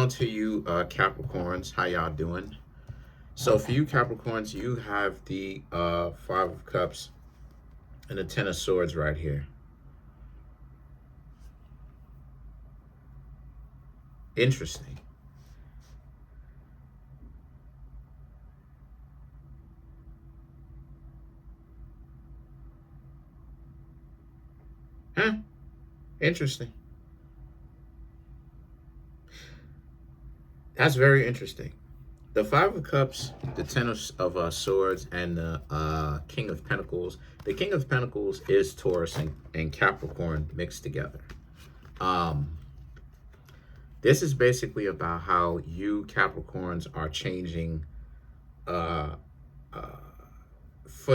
on to you, Capricorns. How y'all doing? So for you Capricorns, you have the Five of Cups and the Ten of Swords right here. Interesting. Huh? Interesting. That's very interesting. The Five of Cups, the Ten of Swords, and the King of Pentacles. The King of Pentacles is Taurus and Capricorn mixed together. This is basically about how you Capricorns are changing for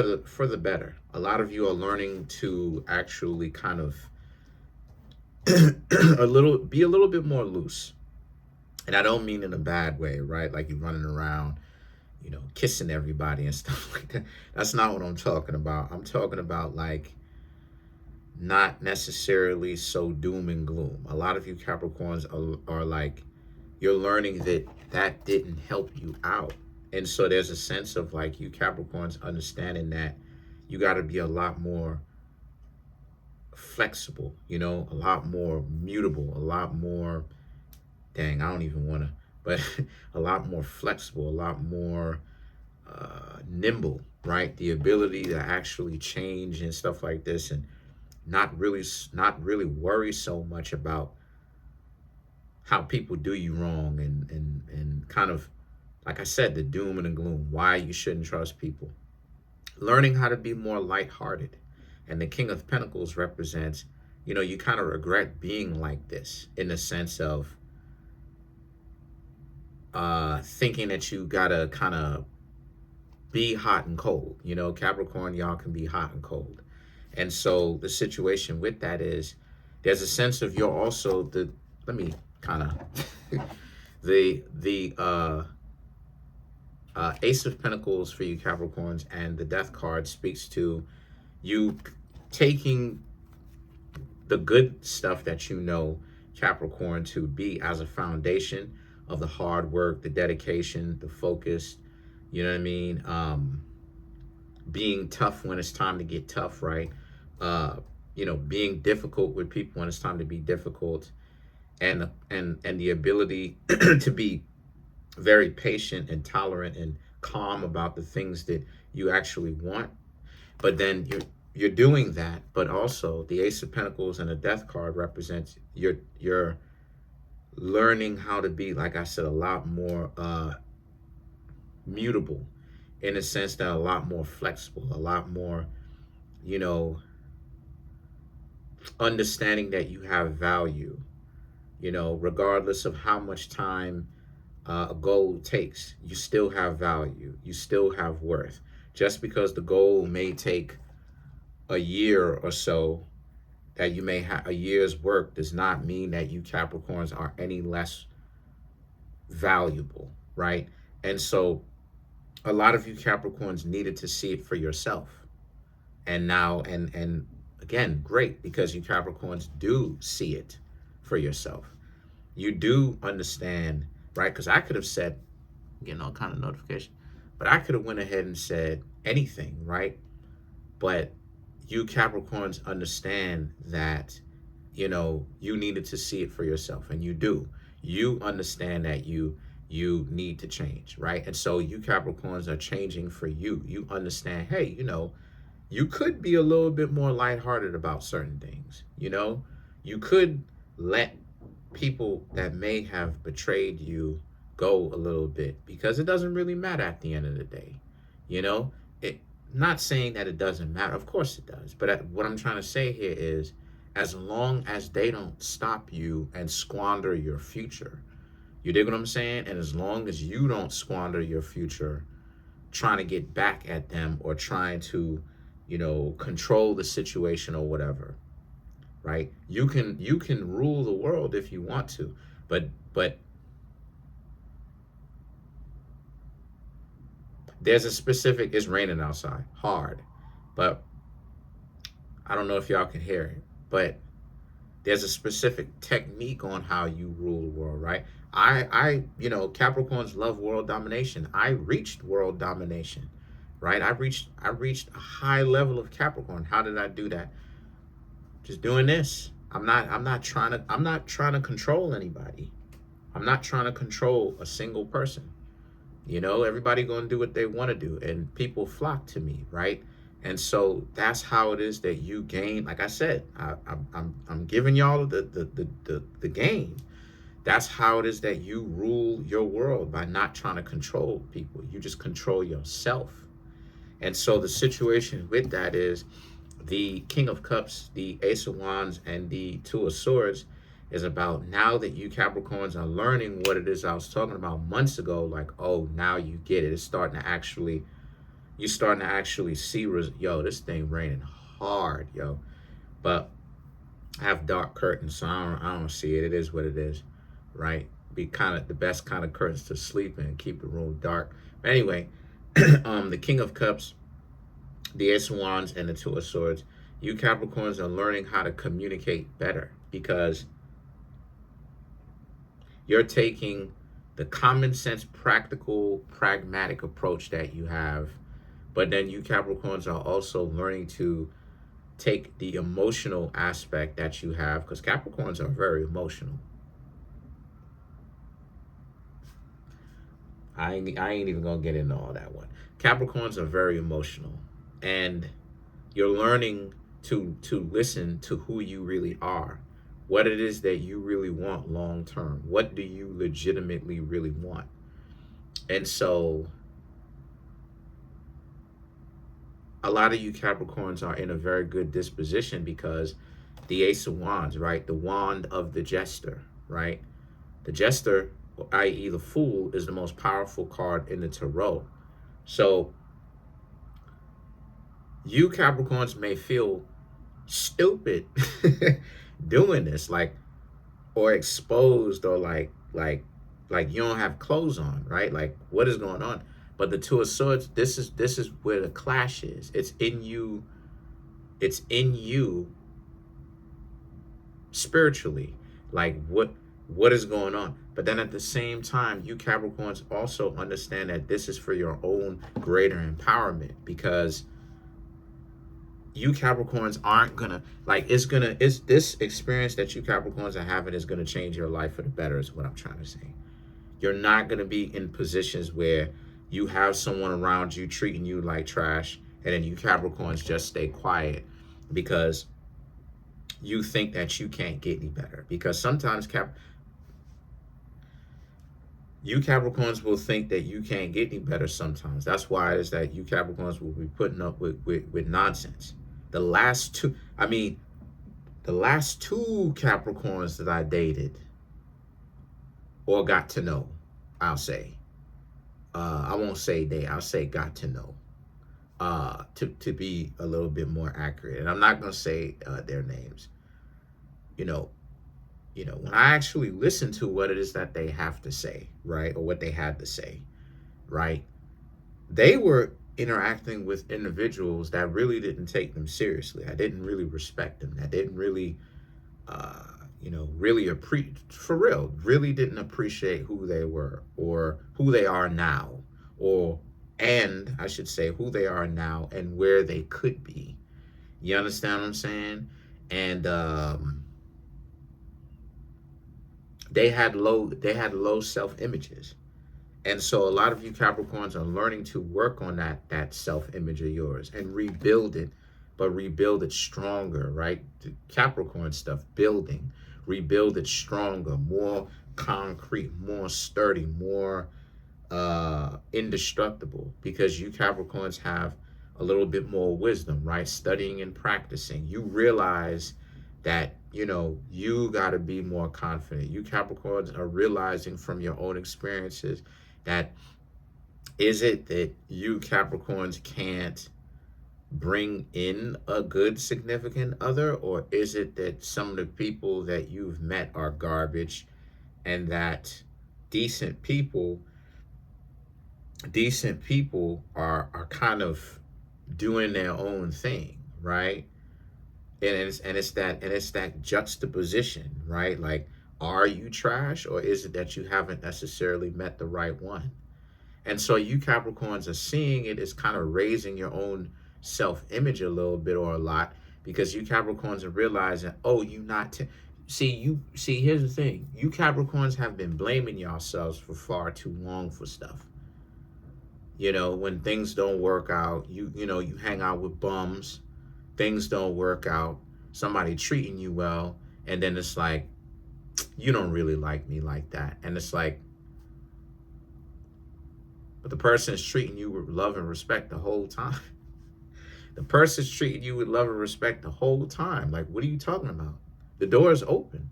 the better. A lot of you are learning to actually kind of be a little bit more loose. And I don't mean in a bad way, right? Like you're running around, kissing everybody and stuff like that. That's not what I'm talking about. I'm talking about like not necessarily so doom and gloom. A lot of you Capricorns are like, you're learning that that didn't help you out. And so there's a sense of like you Capricorns understanding that you got to be a lot more flexible, a lot more mutable, a lot more, dang, I don't even want to, but a lot more flexible, a lot more nimble, right? The ability to actually change and stuff like this, and not really worry so much about how people do you wrong, and kind of, like I said, the doom and the gloom, why you shouldn't trust people. Learning how to be more lighthearted. And the King of Pentacles represents, you kind of regret being like this in the sense of thinking that you gotta kind of be hot and cold. Capricorn, y'all can be hot and cold. And so the situation with that is there's a sense of you're also let me kind of, the Ace of Pentacles for you Capricorns and the Death card speaks to you taking the good stuff that Capricorn to be as a foundation of the hard work, the dedication, the focus, you know what I mean? Being tough when it's time to get tough, right? Being difficult with people when it's time to be difficult, and the ability to be very patient and tolerant and calm about the things that you actually want. But then you're doing that, but also the Ace of Pentacles and the Death card represents you're learning how to be, like I said, a lot more mutable, in a sense that a lot more flexible, a lot more, understanding that you have value, regardless of how much time a goal takes, you still have value, you still have worth. Just because the goal may take a year or so, that you may have a year's work, does not mean that you Capricorns are any less valuable, right? And so a lot of you Capricorns needed to see it for yourself. And now, and again, great, because you Capricorns do see it for yourself. You do understand, right? Because I could have said, getting all kind of notification, but I could have went ahead and said anything, right? But you Capricorns understand that, you needed to see it for yourself, and you do. You understand that you need to change, right? And so you Capricorns are changing for you. You understand, hey, you could be a little bit more lighthearted about certain things. You could let people that may have betrayed you go a little bit, because it doesn't really matter at the end of the day. Not saying that it doesn't matter. Of course it does. But what I'm trying to say here is, as long as they don't stop you and squander your future, you dig what I'm saying? And as long as you don't squander your future trying to get back at them, or trying to, control the situation or whatever, right? You can rule the world if you want to, but there's a specific, it's raining outside, hard, but I don't know if y'all can hear it, but There's a specific technique on how you rule the world, right? Capricorns love world domination. I reached world domination, right? I reached a high level of Capricorn. How did I do that? Just doing this. I'm not trying to control anybody. I'm not trying to control a single person. Everybody going to do what they want to do, and people flock to me, right? And so that's how it is that you gain. Like I said, I'm giving y'all the game. That's how it is that you rule your world, by not trying to control people. You just control yourself. And so the situation with that is the King of Cups, the Ace of Wands, and the Two of Swords is about, now that you Capricorns are learning what it is I was talking about months ago, like, oh, now you get it. It's starting to actually, you're starting to actually see, yo, this thing raining hard, yo. But I have dark curtains, so I don't see it. It is what it is, right? Be kind of the best kind of curtains to sleep in, keep the room dark. But anyway, the King of Cups, the Ace of Wands, and the Two of Swords, you Capricorns are learning how to communicate better, because you're taking the common sense, practical, pragmatic approach that you have, but then you Capricorns are also learning to take the emotional aspect that you have, because Capricorns are very emotional. I ain't even gonna get into all that one. Capricorns are very emotional, and you're learning to listen to who you really are, what it is that you really want long term. What do you legitimately really want? And so a lot of you Capricorns are in a very good disposition, because the Ace of Wands, right? The wand of the jester, right? The jester, i.e. the Fool, is the most powerful card in the tarot. So you Capricorns may feel stupid doing this, like, or exposed, or like you don't have clothes on, right? Like, what is going on? But the Two of Swords, this is where the clash is. It's in you. It's in you spiritually. Like, what is going on? But then at the same time, you Capricorns also understand that this is for your own greater empowerment, because you Capricorns aren't gonna, like, it's this experience that you Capricorns are having is gonna change your life for the better, is what I'm trying to say. You're not gonna be in positions where you have someone around you treating you like trash, and then you Capricorns just stay quiet because you think that you can't get any better. Because sometimes you Capricorns will think that you can't get any better sometimes. That's why it is that you Capricorns will be putting up with nonsense. The last two, the last two Capricorns that I dated or got to know, I'll say, I won't say they, I'll say got to know, to be a little bit more accurate. And I'm not going to say their names. When I actually listen to what it is that they have to say, right, or what they had to say, right, they were interacting with individuals that really didn't take them seriously. I didn't really respect them. I didn't really, really appreciate, for real, really didn't appreciate who they were, or who they are now, and I should say who they are now and where they could be. You understand what I'm saying? And they had low self images. And so a lot of you Capricorns are learning to work on that self-image of yours and rebuild it, but rebuild it stronger, right? The Capricorn stuff, building, rebuild it stronger, more concrete, more sturdy, more indestructible, because you Capricorns have a little bit more wisdom, right? Studying and practicing. You realize that, you got to be more confident. You Capricorns are realizing from your own experiences that, is it that you Capricorns can't bring in a good significant other, or is it that some of the people that you've met are garbage, and that decent people are kind of doing their own thing, right? And it's that juxtaposition, right? Like, are you trash, or is it that you haven't necessarily met the right one? And so you Capricorns are seeing it as kind of raising your own self-image a little bit or a lot, because you Capricorns are realizing, oh, you not see, here's the thing. You Capricorns have been blaming yourselves for far too long for stuff. When things don't work out, you hang out with bums, things don't work out, somebody treating you well, and then it's like, you don't really like me like that. And it's like, but the person is treating you with love and respect the whole time. The person's treating you with love and respect the whole time. Like, what are you talking about? The door is open.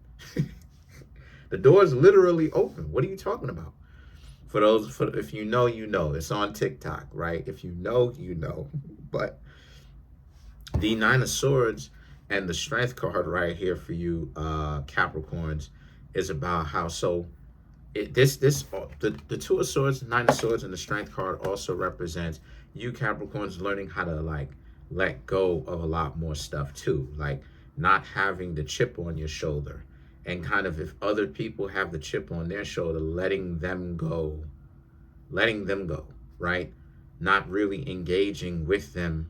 The door is literally open. What are you talking about? If you know, you know. It's on TikTok, right? If you know, you know. But the Nine of Swords and the Strength card right here for you, Capricorns, is about how the Two of Swords, Nine of Swords, and the Strength card also represents you Capricorns learning how to like let go of a lot more stuff too, like not having the chip on your shoulder, and kind of, if other people have the chip on their shoulder, letting them go, right? Not really engaging with them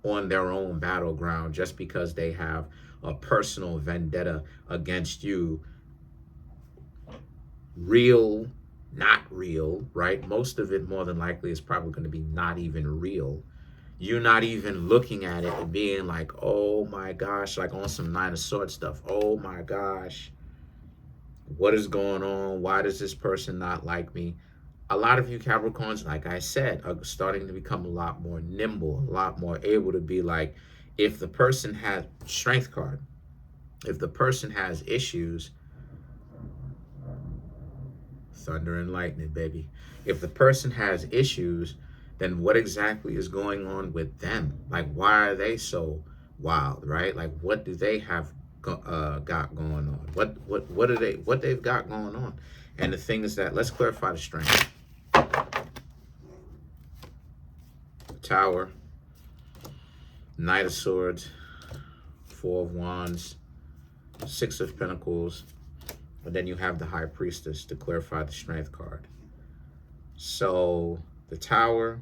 on their own battleground just because they have a personal vendetta against you. Real, not real, right? Most of it more than likely is probably going to be not even real. You're not even looking at it and being like, oh my gosh, like on some Nine of Swords stuff. Oh my gosh, what is going on? Why does this person not like me? A lot of you Capricorns, like I said, are starting to become a lot more nimble, a lot more able to be like, if the person has Strength card, if the person has issues, thunder and lightning, baby. If the person has issues, then what exactly is going on with them? Like, why are they so wild, right? Like, what do they have got going on? What they've got going on? And the thing is that, let's clarify the Strength. Tower, Knight of Swords, Four of Wands, Six of Pentacles, and then you have the High Priestess to clarify the Strength card. So the Tower,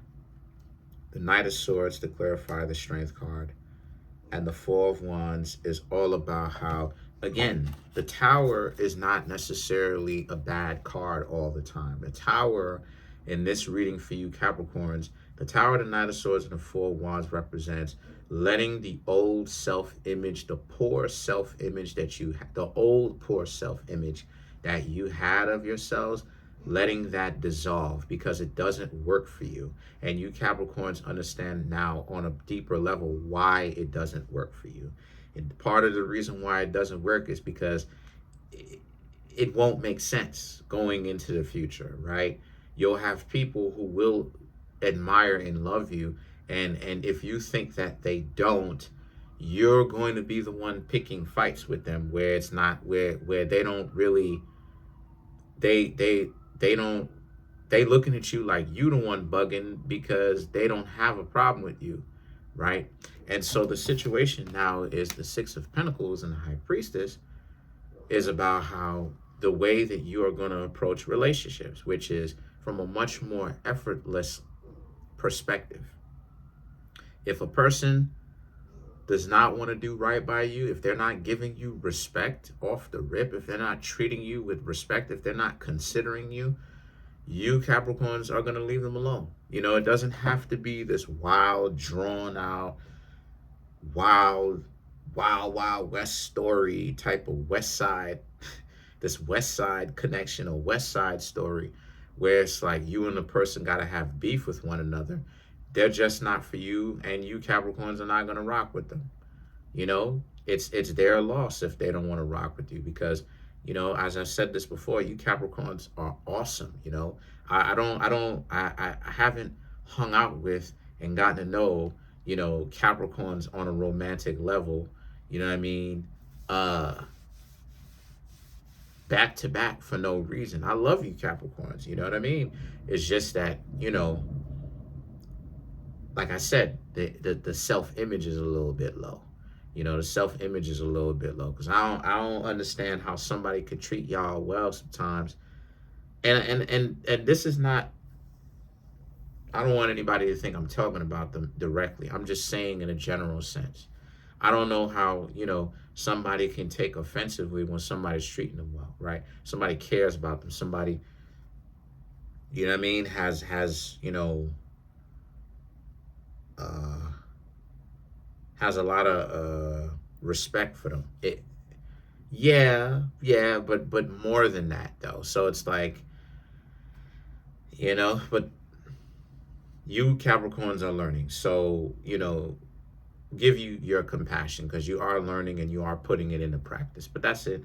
the Knight of Swords to clarify the Strength card, and the Four of Wands is all about how, again, the Tower is not necessarily a bad card all the time. The Tower, in this reading for you Capricorns, the Tower, the Knight of Swords, and the Four of Wands represents letting the old self-image, the poor self-image that you, the old poor self-image that you had of yourselves, letting that dissolve because it doesn't work for you. And you Capricorns understand now on a deeper level why it doesn't work for you. And part of the reason why it doesn't work is because it won't make sense going into the future, right? You'll have people who will admire and love you, and if you think that they don't, you're going to be the one picking fights with them, where it's not, where they don't really, they looking at you like you the one bugging because they don't have a problem with you, right? And so the situation now is the Six of Pentacles and the High Priestess is about how the way that you are going to approach relationships, which is from a much more effortless perspective. If a person does not want to do right by you, if they're not giving you respect off the rip, if they're not treating you with respect, if they're not considering you, you Capricorns are going to leave them alone. It doesn't have to be this wild, drawn out, wild West story type of West Side, this West Side connection or West Side story where it's like you and the person got to have beef with one another. They're just not for you, and you Capricorns are not going to rock with them. It's their loss if they don't want to rock with you, because as I said this before, you Capricorns are awesome. I haven't hung out with and gotten to know Capricorns on a romantic level, you know what I mean, back to back for no reason. I love you Capricorns, you know what I mean? It's just that, like I said, the self-image is a little bit low. You know, the self-image is a little bit low, because I don't understand how somebody could treat y'all well sometimes. And this is not, I don't want anybody to think I'm talking about them directly. I'm just saying in a general sense. I don't know how, somebody can take offensively when somebody's treating them well, right? Somebody cares about them. Somebody, you know what I mean, uh, has a lot of respect for them. Yeah, but more than that though. So it's like, but you Capricorns are learning. So, give you your compassion, because you are learning and you are putting it into practice. But that's it.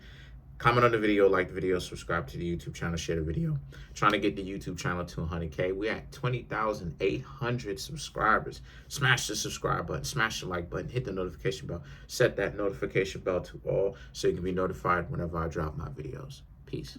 Comment on the video, like the video, subscribe to the YouTube channel, share the video. Trying to get the YouTube channel to 100K. We're at 20,800 subscribers. Smash the subscribe button, smash the like button, hit the notification bell, set that notification bell to all so you can be notified whenever I drop my videos. Peace.